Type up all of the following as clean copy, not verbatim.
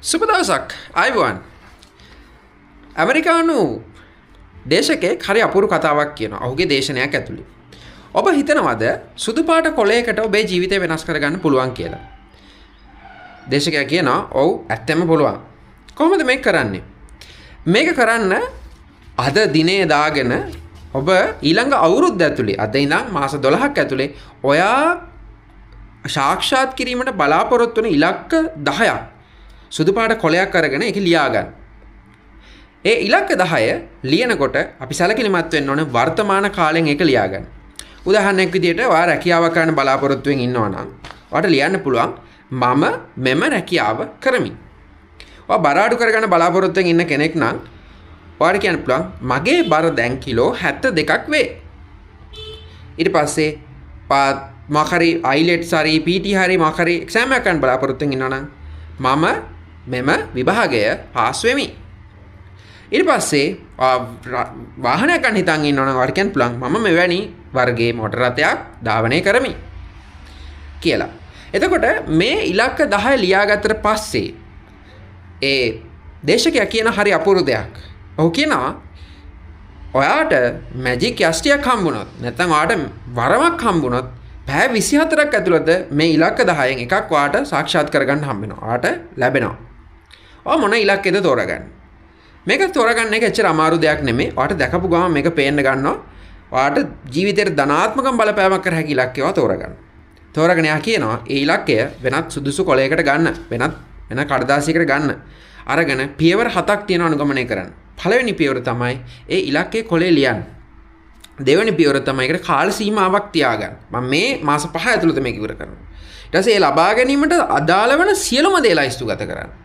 සුබ දවසක් අයුවන් ඇමරිකානු දේශකයෙක් හරි අපූර්ව කතාවක් කියනවා ඔහුගේ දේශනයක් ඇතුළේ. ඔබ හිතනවද සුදු පාට කොළයකට ඔබේ ජීවිතය වෙනස් කරගන්න පුළුවන් කියලා? දේශකයා කියනවා ඔව් ඇත්තම පුළුවන්. කොහොමද මේක කරන්නේ? මේක කරන්න අද දිනේ දාගෙන ඔබ ඊළඟ අවුරුද්ද ඇතුලේ අද ඉඳන් මාස 12ක් ඇතුලේ ඔයා සාක්ෂාත් කිරීමට බලාපොරොත්තු වෙන ඉලක්ක 10ක් සුදු පාට කොළයක් අරගෙන ඒක ලියා ගන්න. ඒ ඉලක්ක 10 ලියනකොට අපි සැලකිලිමත් වෙන්න ඕනේ වර්තමාන කාලෙන් ඒක ලියා ගන්න. උදාහරණයක් විදිහට ඔයා රැකියාව කරන්න බලාපොරොත්තු වෙමින් ඉන්නවා නම් ඔයාට ලියන්න පුළුවන් මම මෙම රැකියාව කරමි. ඔයා බර අඩු කරගන්න බලාපොරොත්තු වෙමින් ඉන්න කෙනෙක් නම් ඔයාට කියන්න පුළුවන් මගේ බර දැන් කිලෝ 72ක් වේ. ඊට පස්සේ මොකරි අයිලට්ස් හරි PT හරි මොකරි එක්සෑම් එකක් ගන්න බලාපොරොත්තු වෙමින් ඉන්නවා නම් මම මෙම විභාගය පාස් වෙමි. ඊට පස්සේ වාහනයක් ගන්න හිතන් ඉන්නවා නම් ඔයාට කියන්න පුළුවන් මම මෙවැනි වර්ගයේ මෝටර රථයක් ධාවනය කරමි කියලා. එතකොට මේ ඉලක්ක 10 ලියාගත්තට පස්සේ ඒ දේශකයා කියන හරි අපූර්ව දෙයක්. ඔහු කියනවා ඔයාට මැජික් යෂ්ටියක් හම්බුනොත් නැත්නම් ඔයාට වරමක් හම්බුනොත් පැය 24ක් ඇතුළත මේ ඉලක්ක 10න් එකක් ඔයාට සාක්ෂාත් කරගන්න හම්බ වෙනවා. ඔයාට ලැබෙනවා. ඔයා මොන ඉලක්කයද තෝරගන්නේ? මේක තෝරගන්න එක එච්චර අමාරු දෙයක් නෙමෙයි. ඔයාට දැකපු ගමන් මේක පේන්න ගන්නවා. ඔයාට ජීවිතේට ධනාත්මකව බලපෑමක් කර හැකි ඉලක්කය ඔයා තෝරගන්න. තෝරගෙන යා කියනවා ඒ ඉලක්කය වෙනත් සුදුසු කොලයකට ගන්න. වෙන කඩදාසියකට ගන්න. අරගෙන පියවර 7ක් තියෙනවා අනුගමනය කරන්න. පළවෙනි පියවර තමයි ඒ ඉලක්කයේ කොලේ ලියන්න. දෙවෙනි පියවර තමයි ඒකට කාල සීමාවක් තියාගන්න. මම මේ මාස 5 ඇතුළත මේක ඉවර කරනවා. ඊට පස්සේ ඒ ලබා ගැනීමට අදාළ වෙන සියලුම දේ ලයිස්තුගත කරන්න.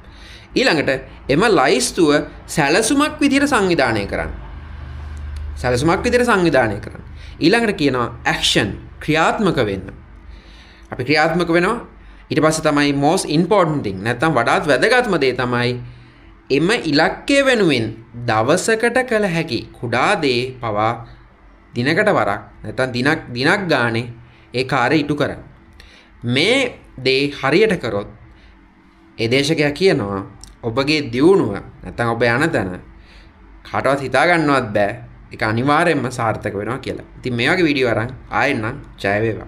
ඊළඟට එම ලයිස්තුව සැලසුමක් විදිහට සංවිධානය කරන්න. ඊළඟට කියනවා ඇක්ෂන් ක්‍රියාත්මක වෙන්න. අපි ක්‍රියාත්මක වෙනවා. ඊට පස්සේ තමයි most important thing නැත්නම් වඩාත් වැදගත්ම දේ තමයි එම ඉලක්කය වෙනුවෙන් දවසකට කළ හැකි කුඩා දේ පවා දිනකට වරක් නැත්නම් දිනක් ගානේ ඒ කාර්යය ඉටු කරන්න. මේ දේ හරියට කරොත් ඒ දේශකයා කියනවා ඔබගේ දියුණුව නැත්නම් ඔබ යන තැන කාටවත් හිතා ගන්නවත් බෑ. ඒක අනිවාර්යයෙන්ම සාර්ථක වෙනවා කියලා. ඉතින් මේ වගේ වීඩියෝ අරන් ආයෙත් නම් ජය වේවා.